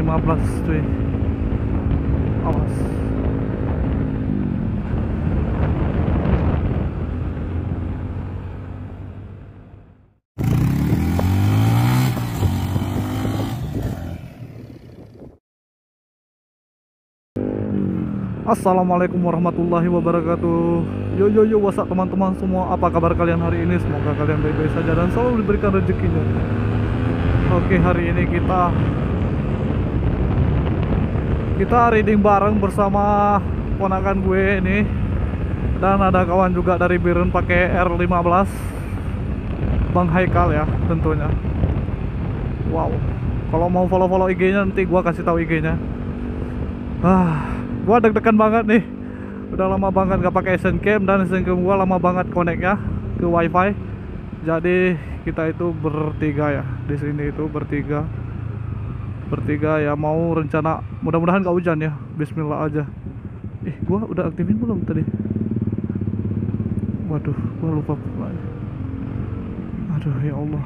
R15 cuy. Awas. Assalamualaikum warahmatullahi wabarakatuh. Yo, what's up teman-teman semua, apa kabar kalian hari ini? Semoga kalian baik-baik saja dan selalu diberikan rezekinya. Oke, hari ini kita riding bareng bersama ponakan gue ini. Dan ada kawan juga dari Biren pakai R15, Bang Haikal ya tentunya. Wow, kalau mau follow IG-nya nanti gue kasih tahu IG-nya. Gua deg-degan banget nih. Udah lama banget gak pakai Asian Cam, dan Asian Cam gua lama banget connect ya ke WiFi. Jadi kita itu bertiga ya. Di sini itu bertiga ya, mau rencana mudah-mudahan gak hujan ya. Bismillah aja. Gua udah aktifin belum tadi? Waduh, gua lupa. Aduh ya Allah.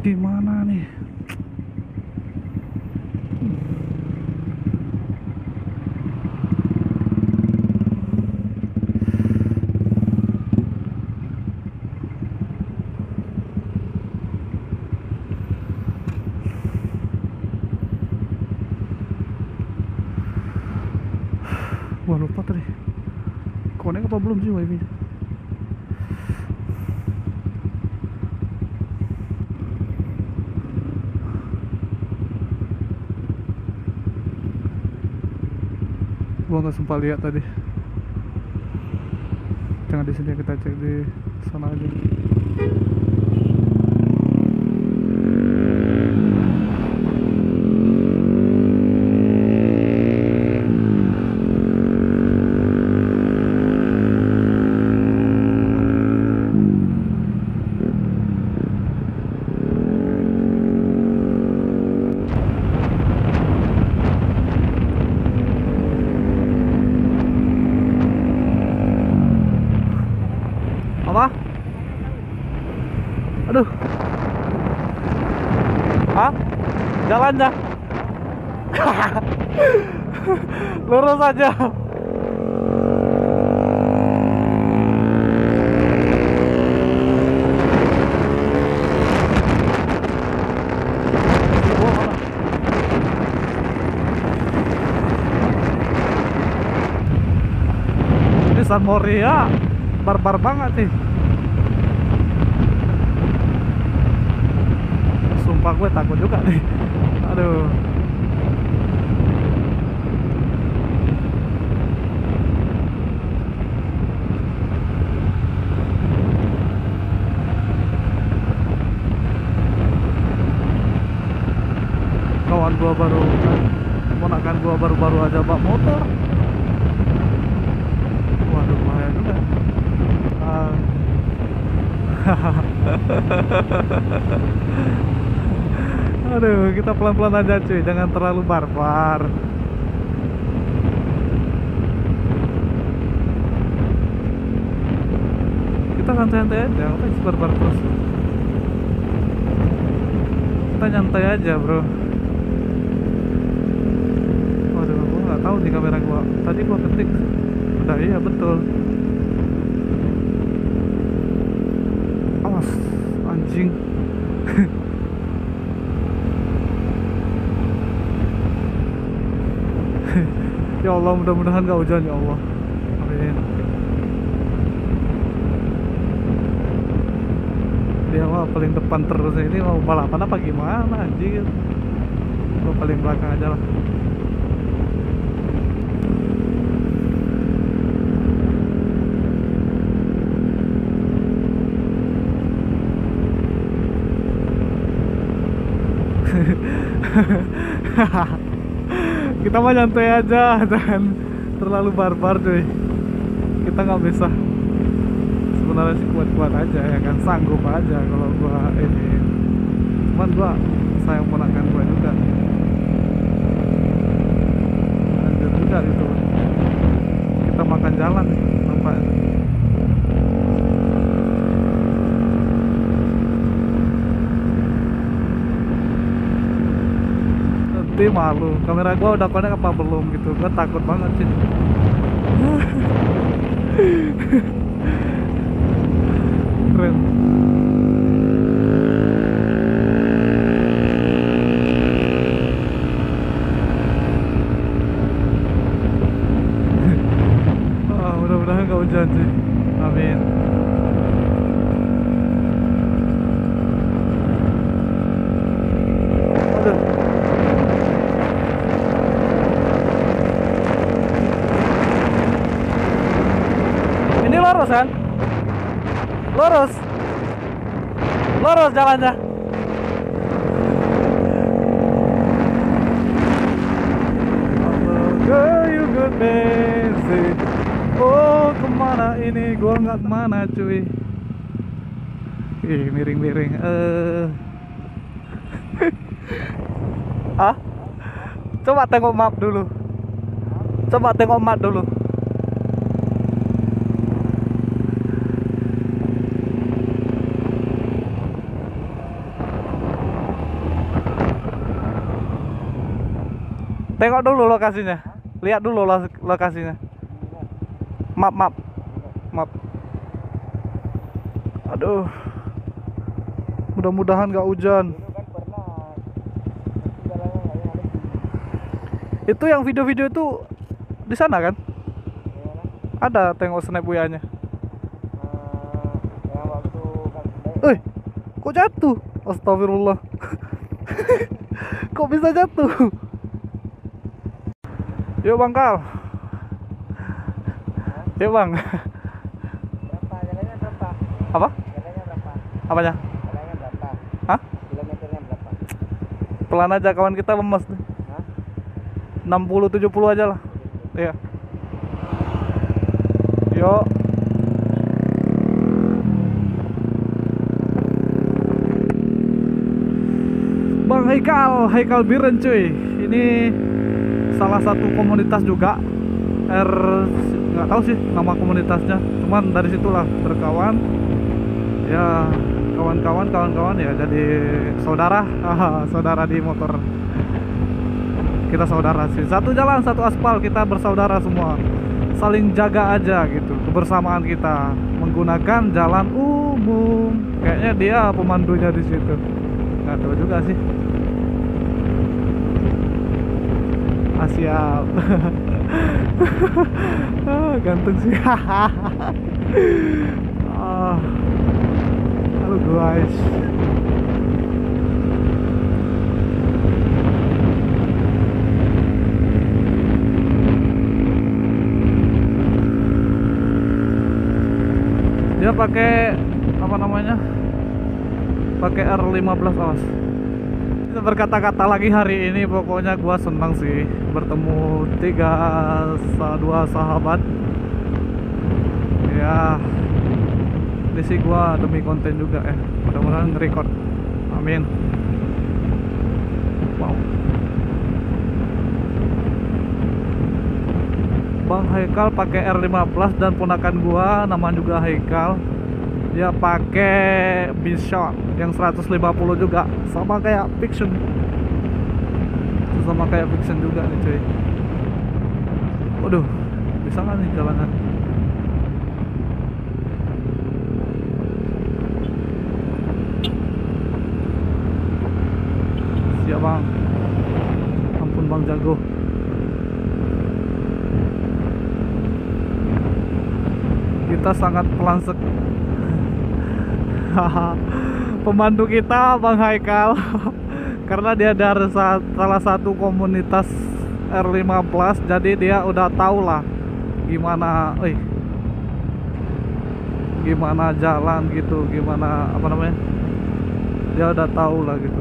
Gimana nih? Wah, lupa tadi connect apa belum sih wifi. Gua nggak sempat lihat tadi. Jangan di sini, kita cek di sana aja. Apa? Aduh. Jalan dah. Lurus aja. Ini San Moria barbar banget nih. Sumpah gue takut juga nih. Aduh. Kawan gua ponakan gua baru aja bawa motor. Waduh, bahaya juga. Aduh, kita pelan-pelan aja cuy, jangan terlalu barbar. Kita santai-santai aja, ngapain sih barbar terus? Kita nyantai aja bro. Waduh, gua nggak tahu nih kamera gua. Tadi gua ketik, udah iya betul. Awas, anjing. Ya Allah, mudah-mudahan gak hujan ya Allah. Amin. Dia mah paling depan terus, ini mau balapan apa gimana anjing. Gua paling belakang aja lah. Kita mah nyantai aja, jangan terlalu barbar cuy. Kita nggak bisa, sebenarnya sih kuat-kuat aja ya kan, sanggup aja kalau gua ini. Cuman gua sayang ponakan gua juga, lanjut juga gitu. Kita makan jalan nampaknya. mati malu. Kamera gua udah connect apa belum gitu. Gua takut banget sih. Keren. Mudah-mudahan gak hujan sih. Amin. Aduh. Ini lurus kan? Lurus. Lurus jalannya. Girl, you good busy. Oh, kemana ini? Gua nggak kemana cuy. Ih, miring-miring. Ah? Coba tengok map dulu. Coba tengok map dulu. Tengok dulu lokasinya. Lihat dulu lokasinya. Map. Aduh. Mudah-mudahan gak hujan. Itu yang video-video itu di sana kan? Ada tengok snap WA-nya. Kok jatuh? Astagfirullah. Kok bisa jatuh? Yuk Bang Kal. Yuk Bang. Berapa? Jalannya berapa? Apa? Jalannya berapa? Apanya? Jalannya berapa? Hah? Kilometernya berapa? Pelan aja, kawan kita lemas tuh. Hah? 60-70 aja lah. Iya. Yuk. Bang Haikal Biren cuy. Ini salah satu komunitas juga. Nggak tahu sih nama komunitasnya. Cuman dari situlah berkawan. Ya, kawan-kawan ya jadi saudara. Saudara di motor. Kita saudara sih. Satu jalan, satu aspal, kita bersaudara semua. Saling jaga aja gitu kebersamaan kita menggunakan jalan umum. Kayaknya dia pemandunya di situ. Nggak tahu juga sih. Siap. Ganteng sih. Halo guys. Dia pakai apa namanya? Pakai R15 awas. Berkata-kata lagi hari ini, pokoknya gua senang sih bertemu dua sahabat ya. Ini sih gua demi konten juga ya, mudah-mudahan record, amin. Wow, Bang Haikal pakai R15 dan ponakan gua nama juga Haikal. Dia pakai Bishot yang 150 juga, sama kayak Fiction. Sama kayak Fiction juga nih cuy. Waduh, bisa nggak nih jalanan? Siap Bang. Ampun Bang jago. Kita sangat pelansek. Pemandu kita Bang Haikal. Karena dia dari salah satu komunitas R15, jadi dia udah tahu lah gimana jalan gitu, gimana apa namanya, dia udah tahu lah gitu.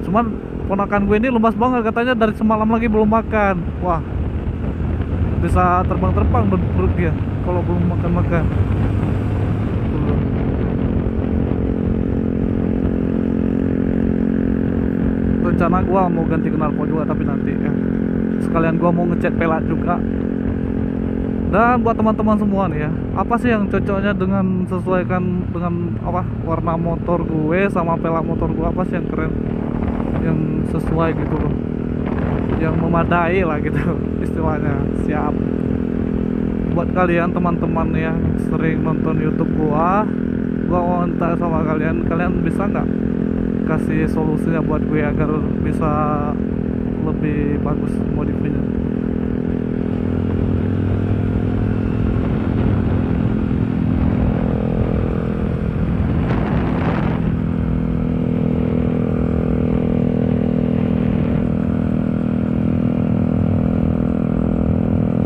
Cuman ponakan gue ini lemas banget, katanya dari semalam lagi belum makan. Wah, bisa terbang-terbang perut dia kalau belum makan-makan. Rencana gua mau ganti knalpot juga, tapi nanti ya. Sekalian gua mau ngecat pelat juga. Dan buat teman-teman semua nih ya, apa sih yang cocoknya dengan sesuaikan dengan apa warna motor gue sama pelat motor gue, apa sih yang keren? yang sesuai gitu loh, yang memadai lah gitu istilahnya. Siap. Buat kalian teman-teman yang sering nonton YouTube gua mau minta sama kalian, kalian bisa nggak kasih solusinya buat gue agar bisa lebih bagus modifnya.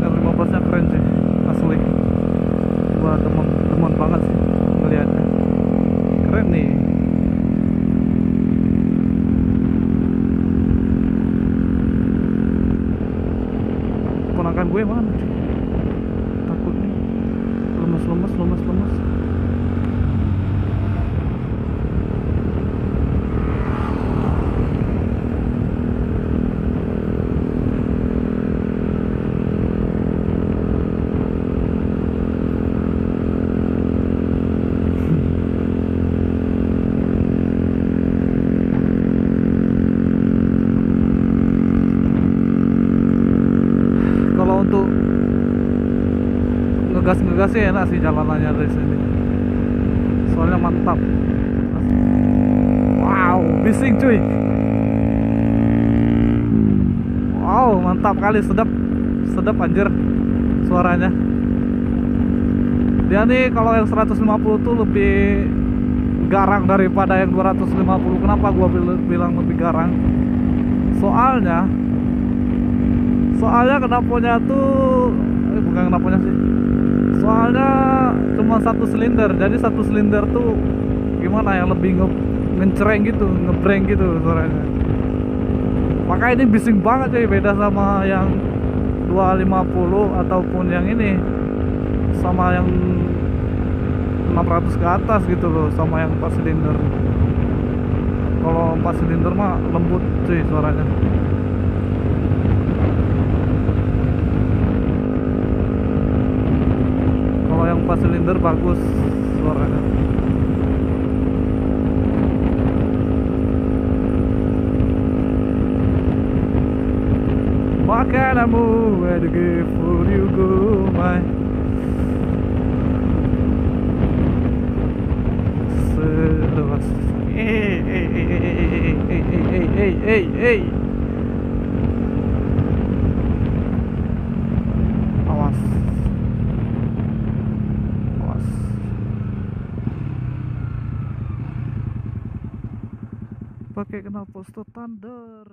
R15 nya keren sih asli, gua demen banget sih ngeliatnya, keren nih. Ponakan gue mana cuy? Takut nih, lemes. Kalau untuk ngegas sih enak sih jalanannya dari sini, soalnya mantap. Wow, bising cuy. Wow, mantap kali, sedap anjir suaranya. Dia nih kalau yang 150 tuh lebih garang daripada yang 250. Kenapa gua bilang lebih garang? Soalnya knalpotnya tuh bukan knalpotnya sih. Soalnya cuma satu silinder. Jadi satu silinder tuh gimana ya, lebih ngecereng gitu, ngebreng gitu suaranya. Maka ini bising banget cuy, beda sama yang 250 ataupun yang ini, sama yang 600 ke atas gitu loh, sama yang 4 silinder. Kalau 4 silinder mah lembut cuy suaranya. Kalau yang 4 silinder bagus suaranya. Makanamu, where the good food you go, my. Seluas. Hey. Awas. Pakai knalpot Thunder.